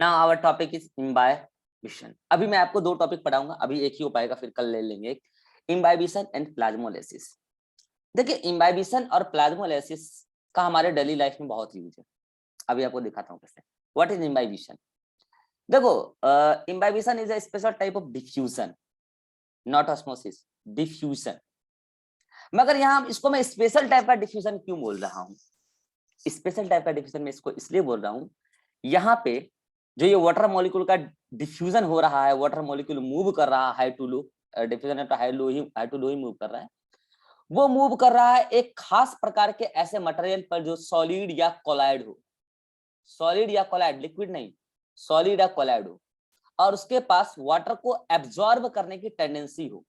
Now our topic is imbibition. अभी मैं आपको दो टॉपिक पढ़ाऊंगा, अभी एक ही हो पाएगा, फिर कल ले लेंगे। Imbibition and plasmolysis. देखिए, इम्बाइबिशन और प्लाज्मोलाइसिस का हमारे डेली लाइफ में बहुत यूज है। अभी आपको दिखाता हूँ कैसे। What is imbibition? देखो, imbibition is a special type of diffusion, not osmosis, diffusion. मगर यहाँ इसको मैं स्पेशल टाइप का डिफ्यूजन क्यों बोल रहा हूँ? स्पेशल टाइप का डिफ्यूजन मैं इसको इसलिए बोल रहा हूँ, यहाँ पे जो ये वाटर मॉलिक्यूल का डिफ्यूजन हो रहा है, वाटर मॉलिक्यूल मूव कर रहा है टू लो, डिफ्यूजन तो हाई टू लो ही मूव कर रहा है। वो मूव कर रहा है एक खास प्रकार के ऐसे मटेरियल पर जो सॉलिड या कोलाइड हो, सॉलिड या कोलाइड, लिक्विड नहीं, सॉलिड या कोलाइड हो, और उसके पास वाटर को एब्जॉर्ब करने की टेंडेंसी हो।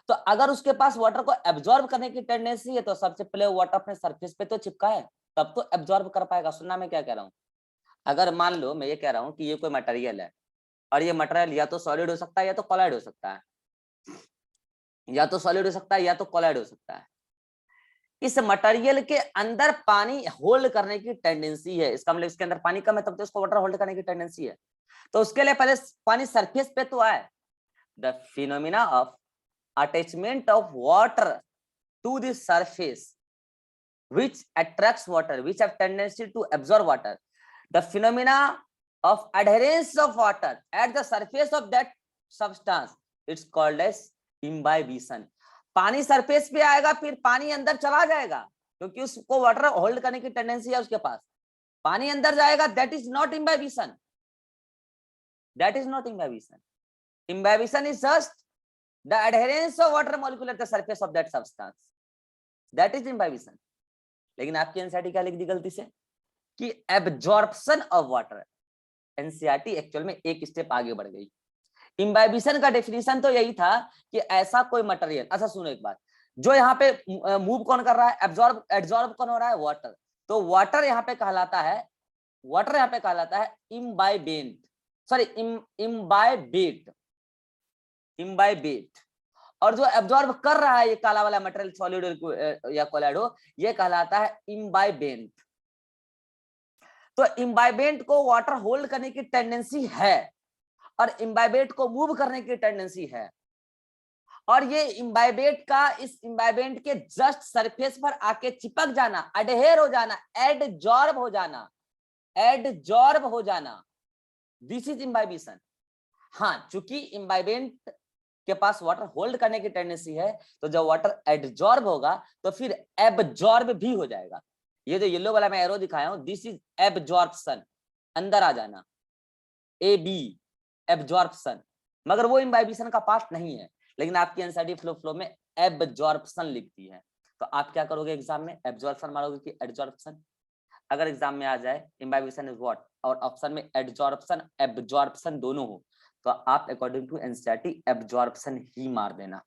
तो अगर उसके पास वाटर को एब्जॉर्ब करने की टेंडेंसी है तो सबसे पहले वाटर अपने सरफेस पे तो चिपका है, तब तो एब्जॉर्ब कर पाएगा। सुनना मैं क्या कह रहा हूँ? अगर मान लो मैं ये कह रहा हूँ कि ये कोई मटेरियल है, और ये मटेरियल या तो सॉलिड हो सकता है या तो कोलाइड हो सकता है, या तो सॉलिड हो सकता है या तो कोलाइड हो सकता है। इस मटेरियल के अंदर पानी होल्ड करने की टेंडेंसी है, इसका मतलब इसके अंदर पानी कम है, तब तो इसको वाटर होल्ड करने की टेंडेंसी है। तो उसके लिए पहले पानी सरफेस पे तो आए। The phenomena of attachment of water to the surface which attracts water, which have tendency to absorb water. The phenomena of adherence of water at the surface of that substance, it's called as imbibition. पानी surface पे आएगा, फिर पानी अंदर चला जाएगा, क्योंकि उसको वाटर होल्ड करने की टेंडेंसी है उसके पास। पानी अंदर जाएगा, that is not imbibition. That is not imbibition. Imbibition is just the adherence of water molecule at the surface of that substance. That is imbibition. लेकिन आपकी एनसीईआरटी क्या लिख दी गलती से कि absorption of water. NCERT actual में एक step आगे बढ़ गई। इम्बाइबिशन का डेफिनेशन तो यही था कि ऐसा कोई मटेरियल, अच्छा सुनो एक बात, जो यहाँ पे मूव कौन कर रहा है, एब्जॉर्ब एब्जॉर्ब कौन हो रहा है, वाटर। तो वाटर यहाँ पे कहलाता है, वाटर यहाँ पे कहलाता है इम्बाइबेंट, सॉरी इम्बाइबेट, इम्बाइबेट। और जो एब्जॉर्ब कर रहा है ये काला वाला मटेरियल, सॉलिड या कोलाइड हो, ये कहलाता है इम्बाइबेंट। तो इम्बाइबेंट को वाटर होल्ड करने की टेंडेंसी है और इम्बाइबेट को मूव करने की टेंडेंसी है, और ये इम्बाइबेट का इस इम्बाइबेंट के जस्ट सरफेस पर आके चिपक जाना, अडहेर हो जाना, एडजॉर्ब हो जाना, एडजॉर्ब हो जाना, दिस इज इम्बाइबिशन। हाँ, चूंकि इम्बाइबेंट के पास वाटर होल्ड करने की टेंडेंसी है, तो जब वाटर एडजॉर्ब होगा तो फिर एब्जॉर्ब भी हो जाएगा। ये जो येलो वाला मैं एरो दिखाया हूं, दिस इज एब्जॉर्प्शन, अंदर आ जाना, ए बी, एब्जॉर्प्शन। मगर वो इम्बाइबिशन का पार्ट नहीं है, लेकिन आपकी एनसीईआरटी फ्लो में एब्जॉर्प्शन लिखती है। तो आप क्या करोगे एग्जाम में, एब्जॉर्प्शन मारोगे कि एडजॉर्प्शन? अगर एग्जाम में आ जाए इम्बाइबिशन इज व्हाट और ऑप्शन में एडजॉर्प्शन एब्जॉर्प्शन दोनों हो, तो आप अकॉर्डिंग टू एनसीईआरटी एब्जॉर्प्शन ही मार देना,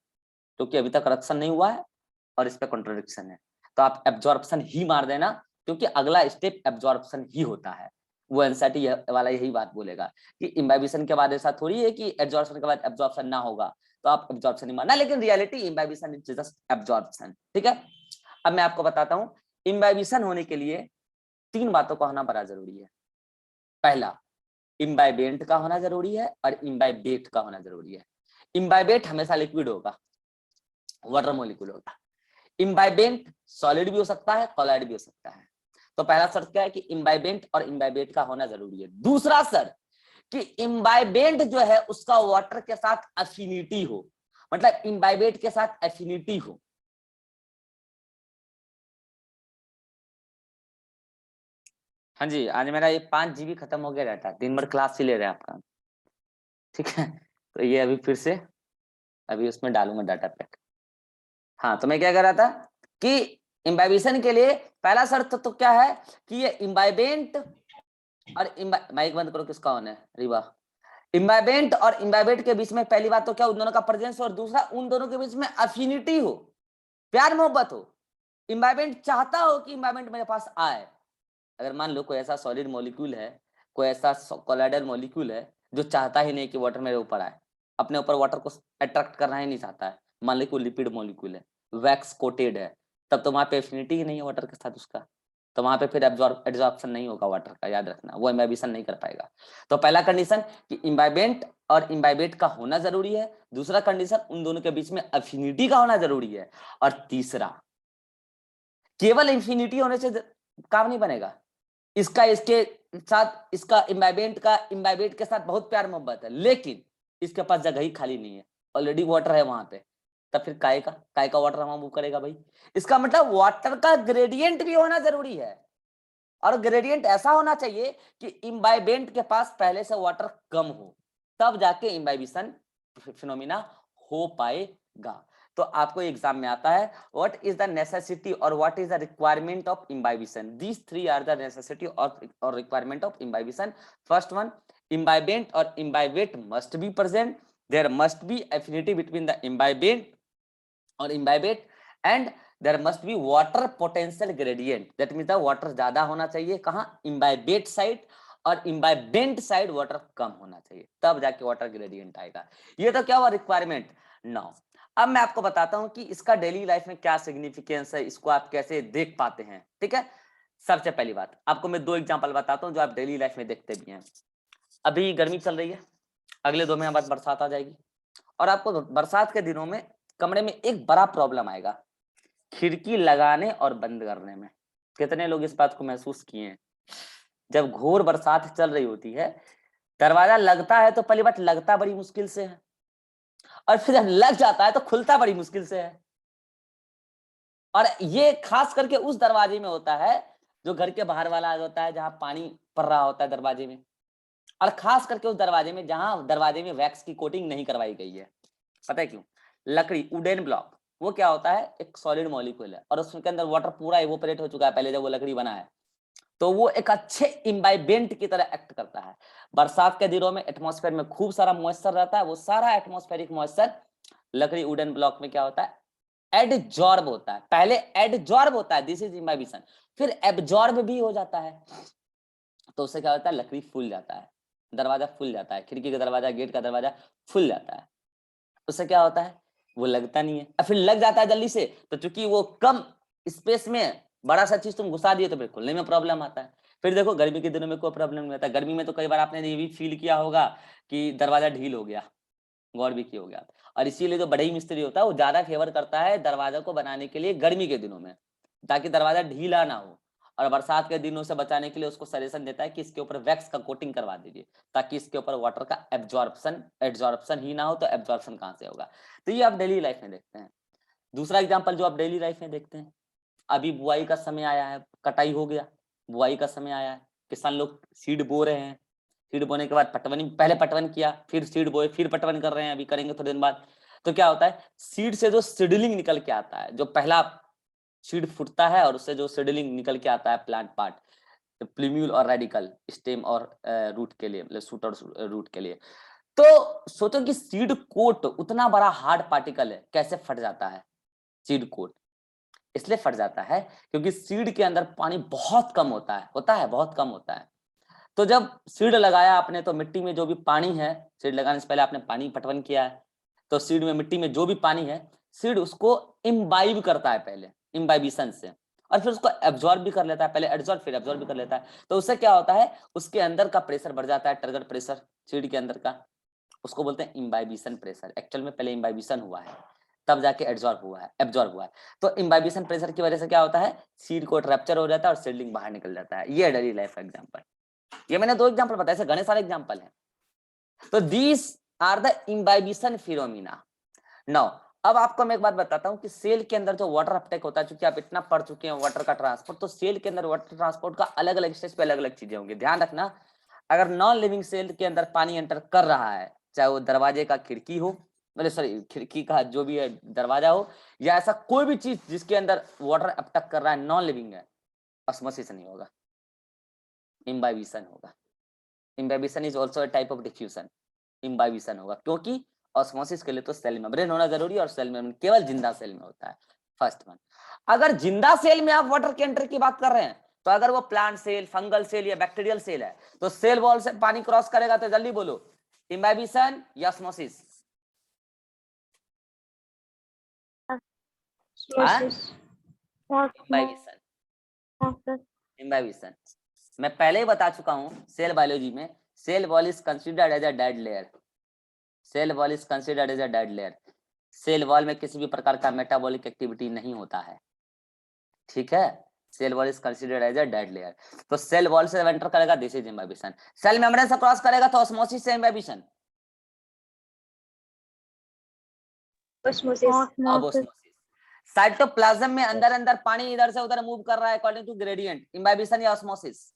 क्योंकि अभी तक करेक्शन नहीं हुआ है और इस पे कॉन्ट्रडिक्शन है। तो आप एब्जॉर्प्शन ही मार देना, क्योंकि अगला स्टेप एब्जॉर्प्शन ही होता है। वो एनसीईआरटी वाला यही बात बोलेगा कि इम्बाइबिशन के बाद ऐसा थोड़ी है कि एब्जॉर्प्शन के बाद एब्जॉर्प्शन ना होगा, तो आप एब्जॉर्प्शन ही मारना, लेकिन reality imbibition is just absorption. ठीक है, अब मैं आपको बताता हूँ इम्बाइबिशन होने के लिए तीन बातों का होना बड़ा जरूरी है। पहला, इम्बाइबेंट का होना जरूरी है और इम्बाइबेट का होना जरूरी है। इम्बाइबेट हमेशा लिक्विड होगा, वाटर मॉलिक्यूल होगा। इम्बाइबेंट सॉलिड भी हो सकता है, कोलाइड भी हो सकता है। तो पहला शर्त क्या है कि इम्बाइबेंट और इम्बाइबेट का होना जरूरी है। दूसरा शर्त कि इम्बाइबेंट जो है उसका वाटर के साथ एफिनिटी हो, मतलब इम्बाइबेट के साथ एफिनिटी हो। हाँ जी, आज मेरा ये 5 GB खत्म हो गया डाटा, दिन भर क्लास ही ले रहे हैं आपका। ठीक है, तो ये अभी फिर से अभी उसमें डालूंगा डाटा पैक। हाँ, तो मैं क्या कर रहा था कि इम्बाइबिशन के लिए पहला शर्त तो क्या है कि ये इम्बाइबेंट और माइक बंद करो, किसका ऑन है रिवा। इम्बाइबेंट और इम्बाइबेट के बीच में पहली बात तो क्या, उन दोनों का प्रेजेंस, और दूसरा उन दोनों के बीच में अफिनिटी हो, प्यार मोहब्बत हो। इम्बाइबेंट चाहता हो कि इम्बाइबेंट मेरे पास आए। अगर मान लो कोई ऐसा सॉलिड मॉलिक्यूल है, कोई ऐसा कोलाइडल मॉलिक्यूल है जो चाहता ही नहीं कि वाटर मेरे ऊपर आए, अपने ऊपर वाटर को अट्रैक्ट करना ही नहीं चाहता है, मान लो कोई लिपिड मॉलिक्यूल है, वैक्स कोटेड है, तब तो वहां पे एफिनिटी ही नहीं है वाटर के साथ उसका। तो वहां पे फिर एब्जॉर्प्शन नहीं होगा वाटर का, याद रखना, वो इम्बाइबिशन नहीं कर पाएगा। तो पहला कंडीशन कि इम्बाइबेंट और इम्बाइबेट का होना जरूरी है, दूसरा कंडीशन उन दोनों के बीच में अफिनिटी का होना जरूरी है, और तीसरा केवल इंफिनिटी होने से काम नहीं बनेगा, इसके साथ इसका इम्बाइबेट के साथ बहुत प्यार मोहब्बत है, लेकिन इसके पास जगह ही खाली नहीं है, ऑलरेडी वाटर है वहां पे, तब फिर काय का वाटर हम मूव करेगा भाई। इसका मतलब वाटर का ग्रेडियंट भी होना जरूरी है, और ग्रेडियंट ऐसा होना चाहिए कि इम्बाइबेंट के पास पहले से वाटर कम हो, तब जाके इम्बाइबिशन फिनोमिना हो पाएगा। तो आपको एग्जाम में आता है व्हाट इज द नेसेसिटी और what is the requirement of imbibition, these three are the necessity और requirement of imbibition. First one, imbibant और imbibate must be present, there must be affinity between the imbibant और imbibate, and there must be water potential gradient, that means the water ज्यादा होना चाहिए कहां, imbibate side, और imbibant side water कम होना चाहिए, तब जाके वाटर ग्रेडियंट आएगा। ये तो क्या हुआ रिक्वायरमेंट। नाउ अब मैं आपको बताता हूं कि इसका डेली लाइफ में क्या सिग्निफिकेंस है, इसको आप कैसे देख पाते हैं, ठीक है। सबसे पहली बात आपको मैं 2 एग्जांपल बताता हूं जो आप डेली लाइफ में देखते भी हैं। अभी गर्मी चल रही है, अगले 2 महीने बाद बरसात आ जाएगी, और आपको बरसात के दिनों में कमरे में एक बड़ा प्रॉब्लम आएगा, खिड़की लगाने और बंद करने में। कितने लोग इस बात को महसूस किए हैं, जब घोर बरसात चल रही होती है, दरवाजा लगता है तो पहली बात लगता बड़ी मुश्किल से है, और फिर जब लग जाता है तो खुलता बड़ी मुश्किल से है। और ये खास करके उस दरवाजे में होता है जो घर के बाहर वाला होता है, जहां पानी पड़ रहा होता है दरवाजे में, और खास करके उस दरवाजे में जहां दरवाजे में वैक्स की कोटिंग नहीं करवाई गई है। पता है क्यों? लकड़ी, वुडन ब्लॉक, वो क्या होता है, एक सॉलिड मॉलिक्यूल है, और उसके अंदर वाटर पूरा इवोपरेट हो चुका है पहले जब वो लकड़ी बना है, तो वो एक अच्छे इम्बाइबेंट की तरह एक्ट करता है। बरसात के दिनों में एटमॉस्फेयर में खूब सारा मॉइस्चर रहता है, वो सारा एटमॉस्फेरिक मॉइस्चर लकड़ी वुडन ब्लॉक में क्या होता है, एडजॉर्ब होता है। पहले एडजॉर्ब होता है, दिस इज इम्बाइबिशन, फिर एब्जॉर्ब भी हो जाता है। तो उससे क्या होता है, लकड़ी फूल जाता है, दरवाजा फूल जाता है, खिड़की का दरवाजा, गेट का दरवाजा फूल जाता है। उससे क्या होता है, वो लगता नहीं है, और फिर लग जाता है जल्दी से, तो चूंकि वो कम स्पेस में बड़ा सा चीज तुम घुसा दिए तो फिर खुलने में प्रॉब्लम आता है। फिर देखो गर्मी के दिनों में कोई प्रॉब्लम नहीं आता, गर्मी में तो कई बार आपने ये भी फील किया होगा कि दरवाजा ढील हो गया, गौर भी किया हो गया। और इसीलिए जो बढ़ई मिस्त्री होता है वो ज्यादा फेवर करता है दरवाजा को बनाने के लिए गर्मी के दिनों में, ताकि दरवाजा ढीला ना हो, और बरसात के दिनों से बचाने के लिए उसको सजेशन देता है कि इसके ऊपर वैक्स का कोटिंग करवा दीजिए, ताकि इसके ऊपर वाटर का एब्जॉर्प्शन ही ना हो, तो एब्जॉर्प्शन कहां से होगा। तो ये आप डेली लाइफ में देखते हैं। दूसरा एग्जाम्पल जो आप डेली लाइफ में देखते हैं, अभी बुआई का समय आया है, कटाई हो गया, बुआई का समय आया है, किसान लोग सीड बो रहे हैं, सीड बोने के बाद पटवन, पहले पटवन किया, फिर सीड बोए, फिर पटवन कर रहे हैं, अभी करेंगे थोड़े दिन बाद। तो क्या होता है, सीड से जो सीडलिंग निकल के आता है, जो पहला सीड फूटता है और उससे जो सीडलिंग निकल के आता है प्लांट पार्ट, प्लूम्यूल और रेडिकल, स्टेम और रूट के लिए, मतलब शूट और रूट के लिए। तो सोचो कि सीड कोट उतना बड़ा हार्ड पार्टिकल है, कैसे फट जाता है सीड कोट। इसलिए फट जाता है क्योंकि सीड के अंदर पानी बहुत कम होता है बहुत कम होता है। तो जब सीड लगाया आपने, तो मिट्टी में जो भी पानी है, सीड लगाने से पहले आपने पानी पटवन किया है, तो सीड में, मिट्टी में जो भी पानी है, सीड उसको इम्बाइब करता है पहले इम्बाइबिशन से, और फिर उसको एब्जॉर्ब भी कर लेता है, पहले एब्जॉर्ब फिर एब्जॉर्ब भी कर लेता है। तो उससे क्या होता है, उसके अंदर का प्रेशर बढ़ जाता है, टारगेट प्रेशर सीड के अंदर का, उसको बोलते हैं इम्बाइबिशन प्रेशर। एक्चुअल में पहले इम्बाइबिशन हुआ है, तब जाके एब्जॉर्ब हुआ है। तो इम्बाइबिशन प्रेशर की वजह से क्या होता है, सीड कोट रैप्चर हो जाता है और सीडलिंग बाहर निकल जाता है। ये डेली लाइफ एग्जांपल, ये मैंने 2 एग्जांपल बताए, ऐसे घने सारे एग्जांपल हैं। तो these are the imbibition phenomena. Now अब आपको मैं एक बात बताता हूं कि सेल के अंदर जो वाटर अपटेक होता है, क्योंकि आप इतना पढ़ चुके हैं वाटर का ट्रांसपोर्ट, तो सेल के अंदर वाटर ट्रांसपोर्ट का अलग अलग स्टेज पे अलग अलग चीजें होंगी। ध्यान रखना, अगर नॉन लिविंग सेल के अंदर पानी एंटर कर रहा है, चाहे वो दरवाजे का खिड़की हो, मतलब सॉरी खिड़की का जो भी है दरवाजा हो, या ऐसा कोई भी चीज जिसके अंदर वाटर अपटक कर रहा है, नॉन लिविंग है, ऑस्मोसिस नहीं होगा, इम्बाइबिशन होगा। Imbibition is also type of diffusion, imbibition होगा, क्योंकि ऑस्मोसिस के लिए तो सेल मेम्ब्रेन होना जरूरी है, और सेल मेम्ब्रेन केवल जिंदा सेल में होता है। फर्स्ट वन, अगर जिंदा सेल में आप वाटर के एंटर की बात कर रहे हैं, तो अगर वो प्लांट सेल, फंगल सेल या बैक्टीरियल सेल है, तो सेल वॉल से पानी क्रॉस करेगा, तो जल्दी बोलो, इम्बाइबिशन या ऑस्मोसिस? Osmosis. इम्बाइबिशन। इम्बाइबिशन मैं पहले ही बता चुका हूँ सेल बायोलॉजी में, cell wall is considered as a dead layer, cell wall is considered as a dead layer. Cell wall में किसी भी प्रकार का मेटाबॉलिक एक्टिविटी नहीं होता है, ठीक है। Cell wall is considered as a dead layer. तो सेल वॉल से एंटर करेगा, this is imbibition. Cell membrane से क्रॉस करेगा तो ऑस्मोसिस से इम्बाइबिशन, ऑस्मोसिस। साइटोप्लाज्म में अंदर अंदर पानी इधर से उधर मूव कर रहा है अकॉर्डिंग टू ग्रेडियंट, इम्बाइबिशन या ऑस्मोसिस?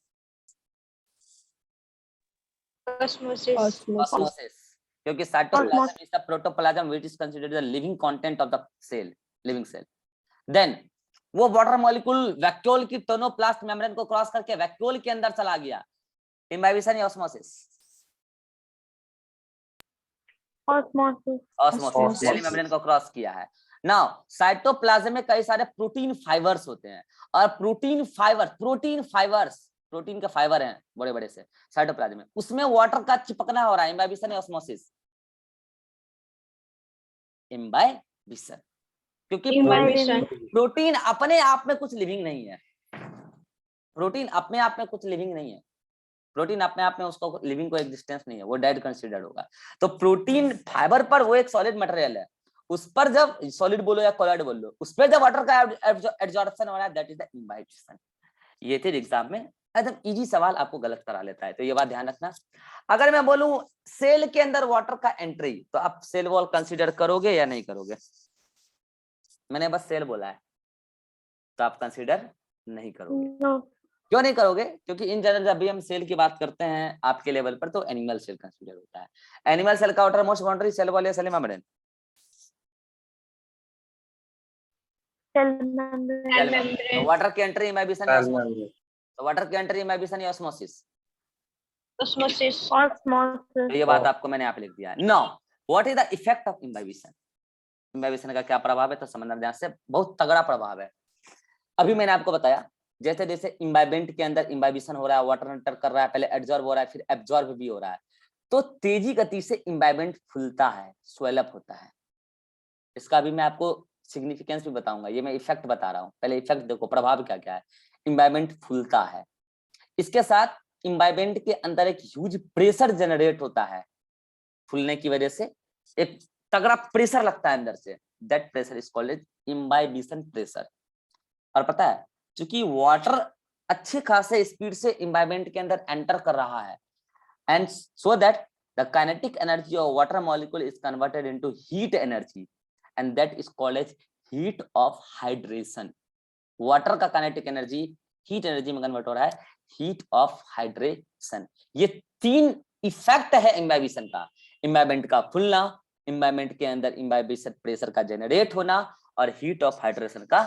ऑस्मोसिस, क्योंकि cytoplasm is the protoplasm which is considered the living content of the cell, living cell. Then वो वाटर मॉलिक्यूल वैक्यूल की टोनोप्लास्ट मेम्ब्रेन को क्रॉस करके वैक्यूल के अंदर चला गया, इम्बाइबिशन या ऑस्मोसिस? ऑस्मोसिस, सेल मेम्ब्रेन को क्रॉस किया है। नाउ साइटोप्लाज्म में कई सारे प्रोटीन फाइबर्स होते हैं, और प्रोटीन फाइबर्स प्रोटीन के फाइबर हैं बड़े बड़े से साइटोप्लाज्म में, उसमें वाटर का चिपकना हो रहा है, इम्बाइबिशन या ऑस्मोसिस? इम्बाइबिशन, क्योंकि प्रोटीन अपने आप में कुछ लिविंग नहीं है, प्रोटीन अपने आप में कुछ लिविंग नहीं है, प्रोटीन अपने आप में उसको लिविंग को एग्जिस्टेंस नहीं है, वो डेड कंसीडर्ड होगा। तो प्रोटीन फाइबर पर वो एक सॉलिड मटेरियल है, उस पर जब सॉलिड बोलो या कोलॉइड बोल लो, उस पर जब वाटर का एब्जॉर्प्शन हो रहा है, दैट इज द इम्बाइबिशन। ये थे एग्जाम में एकदम इजी सवाल, आपको गलत करा लेता है, तो ये बात ध्यान रखना। अगर मैं बोलूं सेल के अंदर वाटर का एंट्री, तो आप सेल वॉल कंसीडर करोगे या नहीं करोगे? मैंने बस सेल बोला है, तो आप कंसीडर नहीं करोगे। क्यों नहीं करोगे? क्योंकि इन जनरल जब भी हम सेल की बात करते हैं आपके लेवल पर, तो एनिमल सेल कंसीडर होता है। एनिमल सेल का outermost boundary cell wall या सेल मेम्ब्रेन? वाटर की एंट्री इम्बाइबिशन या ऑस्मोसिस? तो वाटर की एंट्री इम्बाइबिशन या ऑस्मोसिस? तो ये बात आपको मैंने आप लिख दिया है। Now what is the effect of imbibition? Imbibition का क्या प्रभाव है? तो समझना ध्यान से, बहुत तगड़ा प्रभाव है। अभी मैंने आपको बताया जैसे जैसे इम्बाइबेंट के अंदर इम्बाइबिशन हो रहा है, वाटर एंटर कर रहा है, पहले एब्जॉर्ब हो रहा है, फिर एब्जॉर्ब भी हो रहा है, तो तेजी गति से इम्बाइबेंट फूलता है, स्वेलअप होता है। इसका भी मैं आपको सिग्निफिकेंस भी बताऊंगा, ये मैं इफेक्ट बता रहा हूँ, पहले इफेक्ट देखो, प्रभाव क्या क्या है। इम्बाइबेंट फूलता है, इसके साथ इम्बाइबेंट के अंदर एक ह्यूज प्रेशर जनरेट होता है, फूलने की वजह से एक तगड़ा प्रेशर लगता है अंदर से, that pressure is called imbibition pressure. और पता है क्योंकि वाटर अच्छे खासे स्पीड से इम्बाइबेंट के अंदर एंटर कर रहा है, and so that the kinetic energy of water molecule is converted into heat energy, and that is called as heat of hydration. Water का काइनेटिक एनर्जी हीट एनर्जी में कन्वर्ट हो रहा है, हीट ऑफ हाइड्रेशन। ये तीन effect है imbibition का, imbibant का फूलना, इम्बाइबेंट के अंदर इम्बाइबिशन प्रेशर का जनरेट होना, और हीट ऑफ हाइड्रेशन का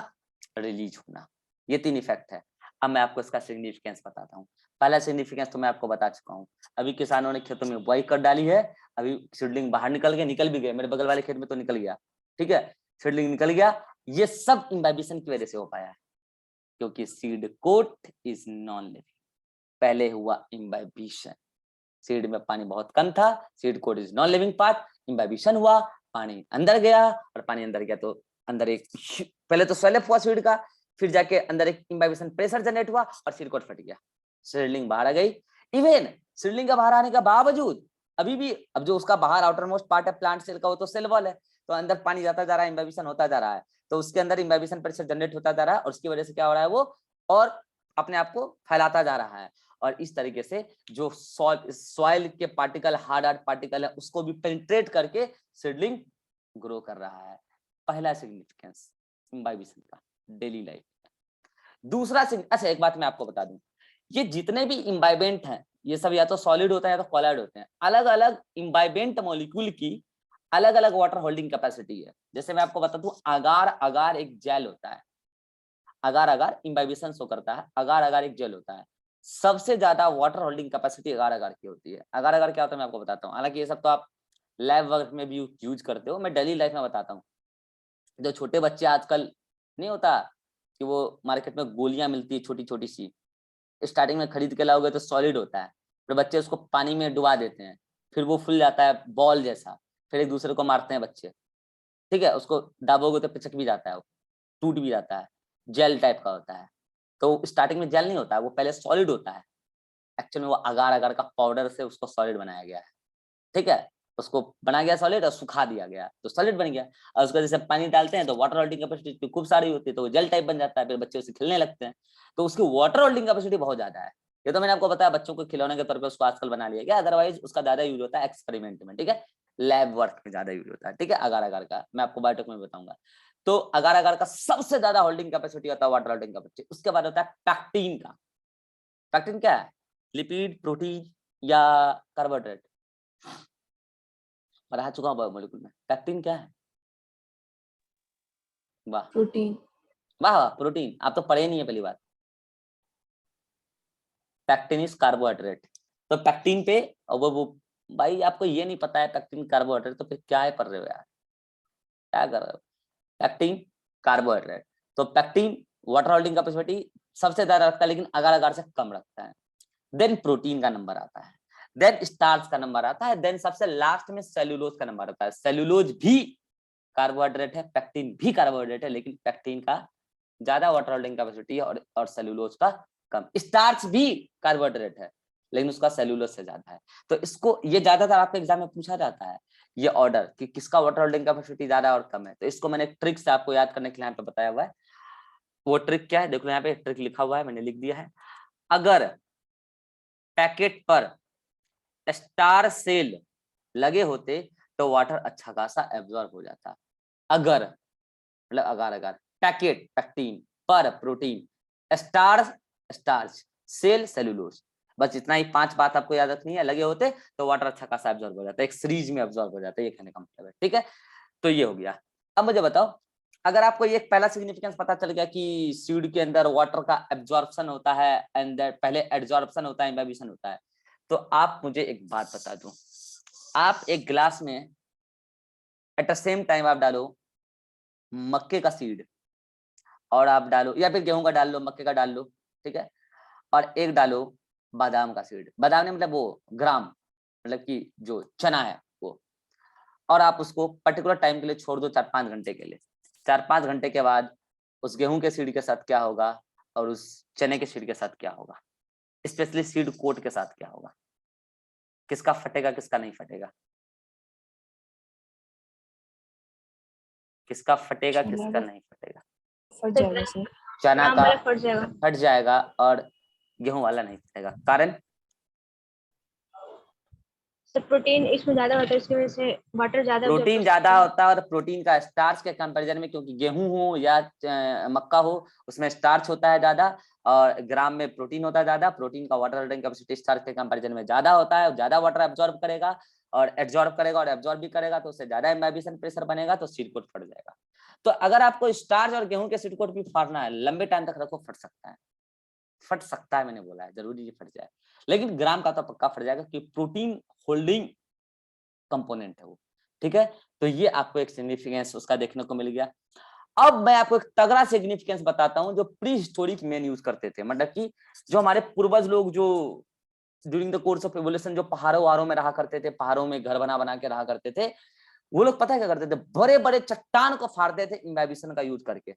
रिलीज होना, ये तीन इफेक्ट है। अब मैं आपको इसका सिग्निफिकेंस बताता हूँ। पहला सिग्निफिकेंस तो मैं आपको बता चुका हूँ, अभी किसानों ने खेतों में बुआई कर डाली है, अभी सीडलिंग बाहर निकल भी गए, मेरे बगल वाले खेत में तो निकल गया, ठीक है, सीडलिंग निकल गया, ये सब इम्बाइबिशन की वजह से हो पाया है, क्योंकि seed coat is non living. पहले हुआ इम्बाइबिशन, सीड में पानी बहुत कम था, seed coat is non living part, imbibition हुआ, पानी अंदर गया, और पानी अंदर गया तो अंदर एक पहले तो स्वेलअप हुआ सीड का, फिर जाके अंदर एक इम्बाइबिशन प्रेशर जनरेट हुआ और सीड कोट फट गया, सीडलिंग बाहर आ गई। इवन सीडलिंग का बाहर आने का बावजूद अभी भी अब जो उसका बाहर आउटर मोस्ट पार्ट है प्लांट सेल का, वो तो सेल वॉल है, तो अंदर पानी जाता जा रहा है, इम्बाइबिशन होता जा रहा है, तो उसके अंदर इम्बाइबिशन प्रेशर जनरेट होता जा रहा है, और उसकी वजह से क्या हो रहा है, वो और अपने आप को फैलाता जा रहा है, और इस तरीके से जो सॉइल के पार्टिकल, हार्ड पार्टिकल है, उसको भी पेनिट्रेट करके सीडलिंग ग्रो कर रहा है। पहला सिग्निफिकेंस इम्बाइबिशन का डेली लाइफ। दूसरा अच्छा एक बात मैं आपको बता दूं, ये जितने भी इम्बाइबेंट हैं, ये सब या तो सॉलिड होता है या तो कोलॉइड होते हैं। अलग अलग इम्बाइबेंट मॉलिक्यूल की अलग अलग वाटर होल्डिंग कैपेसिटी है। जैसे मैं आपको बता दूं, अगार अगार एक जेल होता है, अगार अगार इम्बाइबिशन शो करता है, अगार अगार एक जेल होता है, सबसे ज्यादा वाटर होल्डिंग कैपेसिटी अगार अगार की होती है। अगार अगार क्या होता है मैं आपको बताता हूँ, हालांकि ये सब तो आप लैब वर्क में भी यूज करते हो, मैं डेली लाइफ में बताता हूँ। जो छोटे बच्चे आजकल नहीं होता कि वो मार्केट में गोलियां मिलती है छोटी छोटी सी, स्टार्टिंग में खरीद के लाओगे तो सॉलिड होता है, फिर बच्चे उसको पानी में डुबा देते हैं, फिर वो फूल जाता है बॉल जैसा, फिर एक दूसरे को मारते हैं बच्चे, ठीक है, उसको दाबोगे तो पिचक भी जाता है, वो टूट भी जाता है, जेल टाइप का होता है। तो स्टार्टिंग में जेल नहीं होता है, वो पहले सॉलिड होता है। एक्चुअल में वो अगार अगार का पाउडर से उसको सॉलिड बनाया गया है, ठीक है। उसको बना गया सॉलिड और सुखा दिया गया तो सॉलिड बन गया। और उसको जैसे पानी डालते हैं तो वाटर होल्डिंग कैपेसिटी खूब सारी होती है, तो वो जेल टाइप बन जाता है, फिर बच्चे उसे खेलने लगते हैं। तो उसकी वाटर होल्डिंग कैपेसिटी बहुत ज्यादा है। ये तो मैंने आपको बताया बच्चों को खिलौने के तौर पर उसको आजकल बना लिया गया, अदरवाइज उसका ज्यादा यूज होता है एक्सपेरिमेंट में, ठीक है, लैब वर्क में ज्यादा यूज होता है, ठीक है। अगार अगार का मैं आपको बायोटेक में बताऊंगा। तो अगार अगार का सबसे ज्यादा होल्डिंग कैपेसिटी होता है, वाटर होल्डिंग कैपेसिटी। उसके बाद होता है पैक्टीन का। पैक्टीन क्या है? लिपिड, प्रोटीन या कार्बोहाइड्रेट? पढ़ा चुका हूँ बायोमोलिकुल में। पैक्टीन क्या है? वाह प्रोटीन। वाह वाह, प्रोटीन। आप तो पढ़े नहीं है पहली बार। Pectin is carbohydrate. तो पैक्टीन पे वो भाई आपको ये नहीं पता है पैक्टीन कार्बोहाइड्रेट, तो फिर क्या है पढ़ रहे हो यार, क्या कर रहे हो? Pectin carbohydrate. तो पैक्टीन वाटर होल्डिंग कैपेसिटी सबसे ज्यादा रखता है, लेकिन अगार अगार से कम रखता है। देन प्रोटीन का नंबर आता है, देन स्टार्च का नंबर आता है, देन सबसे लास्ट में सेल्यूलोज का नंबर आता है। सेल्यूलोज भी कार्बोहाइड्रेट है, पैक्टीन भी कार्बोहाइड्रेट है, लेकिन पैक्टीन का ज्यादा वाटर होल्डिंग कैपेसिटी है और सेल्यूलोज का कम। स्टार्च भी कार्बोहाइड्रेट है, लेकिन उसका सेल्यूलोज से ज्यादा है। तो इसको ये ज्यादातर आपके एग्जाम में पूछा जाता है, ये ऑर्डर कि किसका वाटर होल्डिंग कैपेसिटी ज्यादा और कम है। तो इसको मैंने ट्रिक से आपको याद करने के लिए यहाँ पे बताया हुआ है। वो ट्रिक क्या है देखो, यहाँ पे ट्रिक लिखा हुआ है, मैंने लिख दिया है। अगर पैकेट पर स्टार सेल लगे होते तो वाटर अच्छा खासा एब्जॉर्ब हो जाता। अगर मतलब अगार अगार, पैकेट पैक्टीन, पर protein, starch starch, cell cellulose, बस इतना ही 5 बात आपको याद रखनी है। लगे होते तो वाटर अच्छा खासा एब्जॉर्ब हो जाता है, एक सीरीज में एब्जॉर्ब हो जाता है, ये कहने का मतलब है, ठीक है। तो ये हो गया। अब मुझे बताओ, अगर आपको ये पहला सिग्निफिकेंस पता चल गया कि सीड के अंदर वाटर का एब्जॉर्प्शन होता है एंड पहले एड्जॉर्प्शन होता है, इम्बिबिशन होता है, तो आप मुझे एक बात बता दो। आप एक गिलास में एट द सेम टाइम आप डालो मक्के का सीड, और आप डालो, या फिर गेहूं का डाल लो, मक्के का डाल लो, ठीक है, और एक डालो बादाम का सीड। बादाम ने मतलब वो ग्राम, मतलब कि जो चना है वो, और आप उसको पर्टिकुलर टाइम के लिए छोड़ दो, 4-5 घंटे के लिए। 4-5 घंटे के बाद उस गेहूं के सीड के साथ क्या होगा और उस चने के सीड के साथ क्या होगा, स्पेशली सीड कोट के साथ क्या होगा? किसका फटेगा, किसका नहीं फटेगा? किसका फटेगा, किसका नहीं फटेगा? फट जाएगा सर। चना का फट जाएगा। फट जाएगा और गेहूं वाला नहीं फटेगा। कारण सर प्रोटीन इसमें ज्यादा होता है, इसकी वजह से वाटर ज्यादा absorb प्रोटीन कर ज्यादा सकते हैं। होता है, और प्रोटीन का स्टार्च के कंपैरिजन में, क्योंकि गेहूं हो या मक्का हो उसमें स्टार्च होता है ज्यादा, और ग्राम में प्रोटीन होता है ज्यादा। प्रोटीन का वाटर होल्डिंग कैपेसिटी स्टार्च के कंपैरिजन में ज्यादा होता है, ज्यादा वाटर एब्जॉर्ब करेगा और एब्जॉर्ब करेगा, और एब्जॉर्ब भी करेगा तो उससे ज्यादा इम्बिबिशन प्रेशर बनेगा, तो सीड कोट फट जाएगा। तो अगर आपको स्टार्च और गेहूं के सीड कोट भी फाड़ना है, लंबे टाइम तक रखो, फट सकता है। फट सकता है मैंने बोला है, जरूरी नहीं फट जाए, लेकिन ग्राम का तो पक्का फट जाएगा, क्योंकि प्रोटीन होल्डिंग कंपोनेंट है वो, ठीक है। तो ये आपको एक सिग्निफिकेंस उसका देखने को मिल गया। अब मैं आपको एक तगड़ा सिग्निफिकेंस बताता हूं जो प्री हिस्टोरिक मैन यूज करते थे, मतलब कि जो हमारे पूर्वज लोग जो during the course of evolution जो पहाड़ों वहाड़ों में रहा करते थे, पहाड़ों में घर बना बना के रहा करते थे, वो लोग पता है क्या करते थे? बड़े बड़े चट्टान को फाड़ते थे इम्बिबिशन का यूज करके।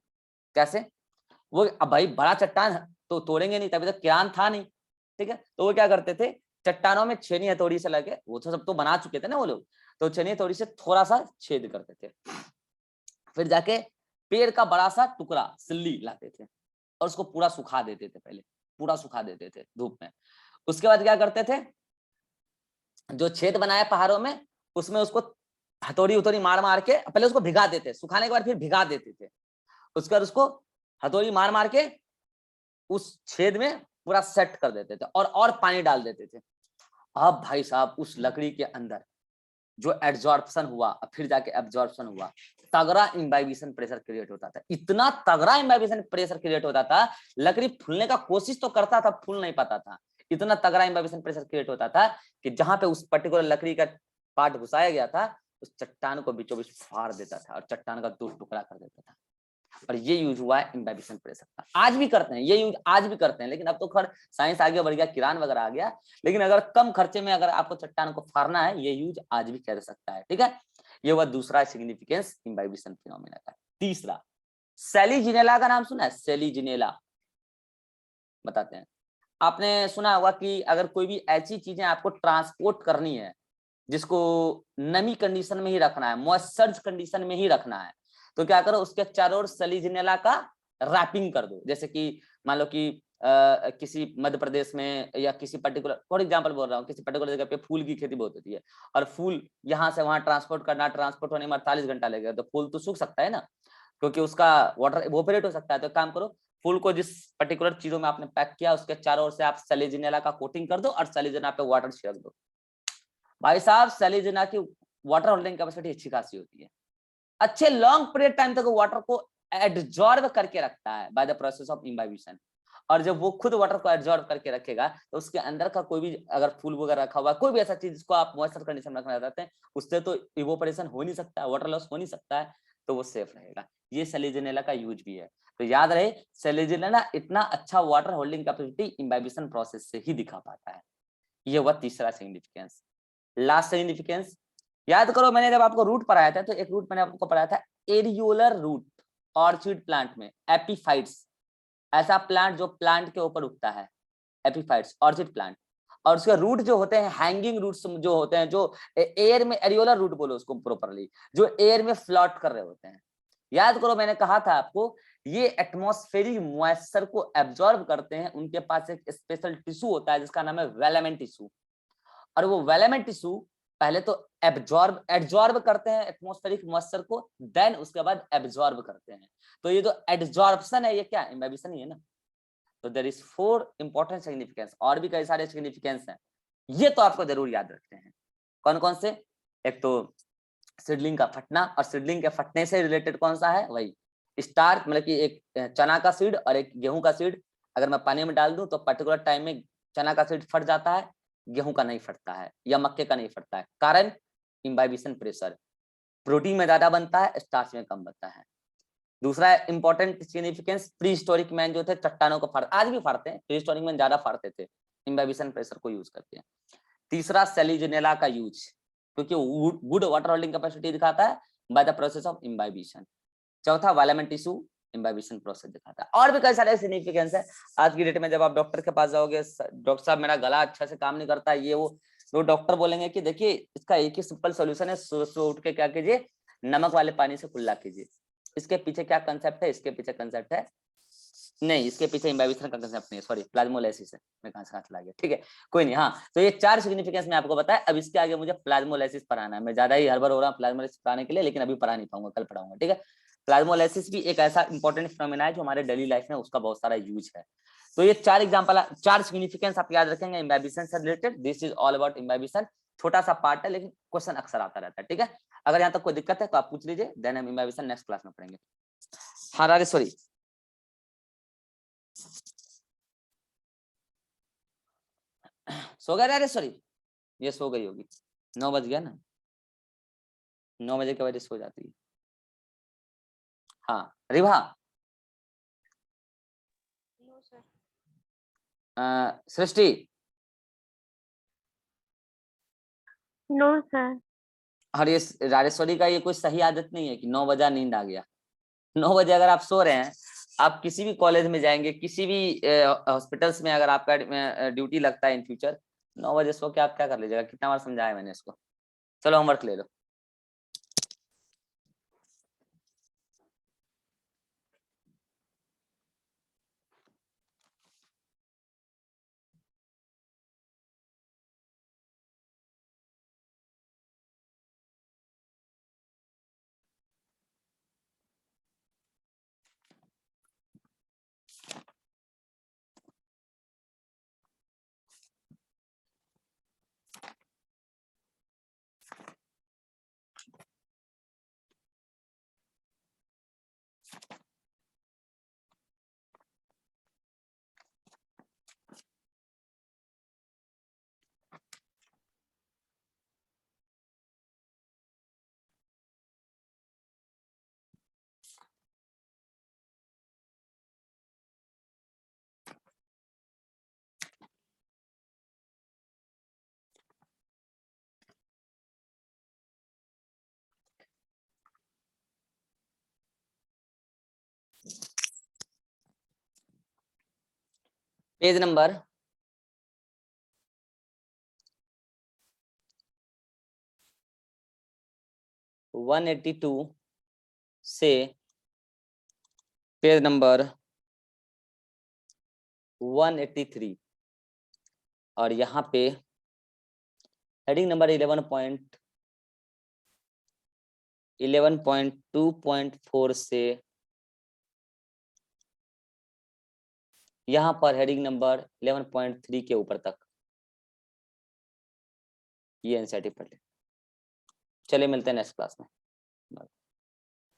कैसे? वो अब भाई बड़ा चट्टान तो तोड़ेंगे नहीं, तभी तो किरान था नहीं, ठीक है। तो वो क्या करते थे, चट्टानों में छेनी हथौड़ी से लगे, वो तो सब तो बना चुके थे ना वो लोग, तो छेनी हथौड़ी से थोड़ा सा छेद करते थे, फिर जाके पेड़ का बड़ा सा टुकड़ा सिल्ली लाते थे और उसको पूरा सुखा देते थे, पहले पूरा सुखा देते थे धूप में। उसके बाद क्या करते थे, जो छेद बनाया पहाड़ों में उसमें उसको हथौड़ी उथौड़ी मार मार के पहले उसको भिगा देते, सुखाने के बाद फिर भिगा देते थे। उसके बाद उसको हथौड़ी मार मार के उस छेद में पूरा सेट कर देते थे और पानी डाल देते थे। अब भाई साहब उस लकड़ी के अंदर जो एब्जॉर्प्शन हुआ, फिर जाके एब्जॉर्प्शन हुआ, तगड़ा इम्बाइबिशन प्रेशर क्रिएट होता था, इतना तगड़ा इम्बाइबिशन प्रेशर क्रिएट होता था, लकड़ी फूलने का कोशिश तो करता था, फूल नहीं पाता था। इतना तगड़ा इम्बाइबिशन प्रेशर क्रिएट होता था कि जहां पे उस पर्टिकुलर लकड़ी का पार्ट घुसाया गया था, उस चट्टान को बीचों बीच फाड़ देता था और चट्टान का 2 टुकड़ा कर देता था। और ये यूज हुआ है इम्बिबिशन प्रेशर का, आज भी करते हैं ये यूज, आज भी करते हैं, लेकिन अब तो खैर साइंस आगे बढ़ गया, किरान वगैरह आ गया, लेकिन अगर कम खर्चे में अगर आपको चट्टान को फाड़ना है, ये यूज आज भी कर सकता है, ठीक है। ये हुआ दूसरा सिग्निफिकेंस इम्बिबिशन फिनोमेना का। तीसरा, सेलीजिनेला का नाम सुना है? सेलीजिनेला, बताते हैं। आपने सुना होगा कि अगर कोई भी ऐसी चीजें आपको ट्रांसपोर्ट करनी है जिसको नमी कंडीशन में ही रखना है, मॉइस्चर कंडीशन में ही रखना है, तो क्या करो, उसके चारों ओर सलीजिनेला का रैपिंग कर दो। जैसे कि मान लो कि किसी मध्य प्रदेश में या किसी पर्टिकुलर, फॉर एग्जांपल बोल रहा हूँ, किसी पर्टिकुलर जगह पे फूल की खेती बहुत होती है और फूल यहाँ से वहां ट्रांसपोर्ट करना, ट्रांसपोर्ट होने में 48 घंटा लगेगा, तो फूल तो सूख सकता है ना, क्योंकि उसका वाटर इवोपरेट हो सकता है। तो काम करो, फूल को जिस पर्टिकुलर चीजों में आपने पैक किया उसके चारों ओर से आप सलीजिनेला का कोटिंग कर दो और सलीजिना पे वाटर छिड़क दो। भाई साहब सलीजिना की वाटर होल्डिंग कैपेसिटी अच्छी खासी होती है, अच्छे लॉन्ग पीरियड टाइम तक वाटर को एब्जॉर्ब करके रखता है by the process of imbibition. और जब वो खुद वाटर को एब्जॉर्ब करके रखेगा तो उसके अंदर का कोई भी अगर फूल वगैरह रखा हुआ, कोई भी ऐसा चीज जिसको आप मॉइस्चर कंडीशन में रखना चाहते हैं, उससे तो इवोपरेशन हो नहीं सकता है, वाटर लॉस हो नहीं सकता है, तो वो सेफ रहेगा। ये सलीजिनेला का यूज भी है। तो याद रहे, सलीजिनेला इतना अच्छा water holding capacity imbibition process से ही दिखा पाता है। ये हुआ तीसरा सिग्निफिकेंस। लास्ट सिग्निफिकेंस याद करो, मैंने जब आपको रूट पढ़ाया था तो एक रूट मैंने आपको पढ़ाया था एरियोलर रूट ऑर्चिड प्लांट में, एपीफाइट्स, ऐसा प्लांट जो प्लांट के ऊपर उगता है, एपीफाइट्स ऑर्चिड प्लांट। और उसके रूट जो होते हैं हैंगिंग रूट्स जो होते हैं, जो एयर में, एरियोलर रूट बोलो उसको प्रॉपरली, जो एयर में फ्लॉट कर रहे होते हैं। याद करो मैंने कहा था आपको, ये एटमॉस्फेरिक मॉइस्चर को एब्जॉर्ब करते हैं, उनके पास एक स्पेशल टिश्यू होता है जिसका नाम है वेलामेंट टिश्यू। और वो वेलामेंट टिश्यू पहले तो एब्जॉर्ब करते हैं एटमॉस्फेरिक मॉइस्चर को, देन उसके बाद एब्जॉर्ब करते हैं। तो ये जो एब्जॉर्प्शन है ये क्या इम्बाइबिशन ही है ना। तो देयर इज 4 इंपॉर्टेंट सिग्निफिकेंस, और भी कई सारे सिग्निफिकेंस हैं, ये तो आपको जरूर याद रखते हैं। कौन कौन से? एक तो सीडलिंग का फटना, और सीडलिंग के फटने से रिलेटेड कौन सा है, वही स्टार्च, मतलब कि एक चना का सीड और एक गेहूं का सीड अगर मैं पानी में डाल दूं तो पर्टिकुलर टाइम में चना का सीड फट जाता है, गेहूं का नहीं फटता है या मक्के का नहीं फटता है। कारण इम्बाइबिशन प्रेशर, प्रोटीन में ज्यादा बनता है, स्टार्च में कम बनता है। दूसरा important significance, pre historic man जो थे चट्टानों को फाड़, आज भी फाड़ते हैं, प्री हिस्टोरिक मैन ज्यादा फाड़ते थे, इम्बाइबिशन प्रेशर को यूज करते हैं। तीसरा सेलिजिनेला का यूज, क्योंकि गुड वाटर होल्डिंग कैपेसिटी दिखाता है by the process of imbibition. चौथा वायलामेंट टिश्यू इम्बाइबिशन प्रोसेस दिखाता है। और भी कई सारे सिग्निफिकेंस है। आज की डेट में जब आप डॉक्टर के पास जाओगे, डॉक्टर साहब मेरा गला अच्छा से काम नहीं करता है, ये वो डॉक्टर बोलेंगे कि देखिए इसका एक ही सिंपल सोल्यूशन है, सुबह उठ के क्या कीजिए, नमक वाले पानी से कुल्ला कीजिए। इसके पीछे क्या कंसेप्ट है, इसके पीछे कंसेप्ट है, नहीं इसके पीछे इम्बाइबिशन का कंसेप्ट नहीं है, सॉरी प्लाज्मोलाइसिस है, मैं कहां से हाथ ला गया, ठीक है कोई नहीं। हाँ, तो ये 4 सिग्निफिकेंस मैं आपको बताया। अब इसके आगे मुझे प्लाज्मोलाइसिस पढ़ाना है, मैं ज्यादा ही हड़बड़ हो रहा हूँ प्लाज्मोलाइसिस पढ़ाने के लिए, लेकिन अभी पढ़ा नहीं पाऊंगा, कल पढ़ाऊंगा, ठीक है। प्लाज्मोलाइसिस भी एक ऐसा इंपॉर्टेंट फिनोमेना है जो हमारे डेली लाइफ में उसका बहुत सारा यूज है। तो ये 4 एग्जांपल, 4 सिग्निफिकेंस आप याद रखेंगे इम्बाइबिशन से related. This is all about imbibition. छोटा सा पार्ट है लेकिन क्वेश्चन अक्सर आता रहता है, ठीक है। अगर यहाँ तक कोई दिक्कत है तो आप पूछ लीजिए, देन हम इम्बाइबिशन नेक्स्ट क्लास में पढ़ेंगे। हाँ राजेश्वरी, सो गए राजेश्वरी? ये सो गई होगी, 9 बज गया ना, 9 बजे के बजे सो जाती है। हाँ रिभा, नो सर। सृष्टि, नो सर। और ये राजेश्वरी का ये कोई सही आदत नहीं है कि 9 बजा नींद आ गया। 9 बजे अगर आप सो रहे हैं, आप किसी भी कॉलेज में जाएंगे, किसी भी हॉस्पिटल्स में अगर आपका ड्यूटी लगता है इन फ्यूचर, 9 बजे सो के आप क्या कर लीजिएगा? कितना बार समझाया मैंने इसको। चलो होमवर्क ले लो। पेज नंबर 182 से पेज नंबर 183 और यहाँ पे हेडिंग नंबर 11.2.4 से यहाँ पर हेडिंग नंबर 11.3 के ऊपर तक ये एनसीईआरटी पढ़ ले। चलिए मिलते हैं नेक्स्ट क्लास में।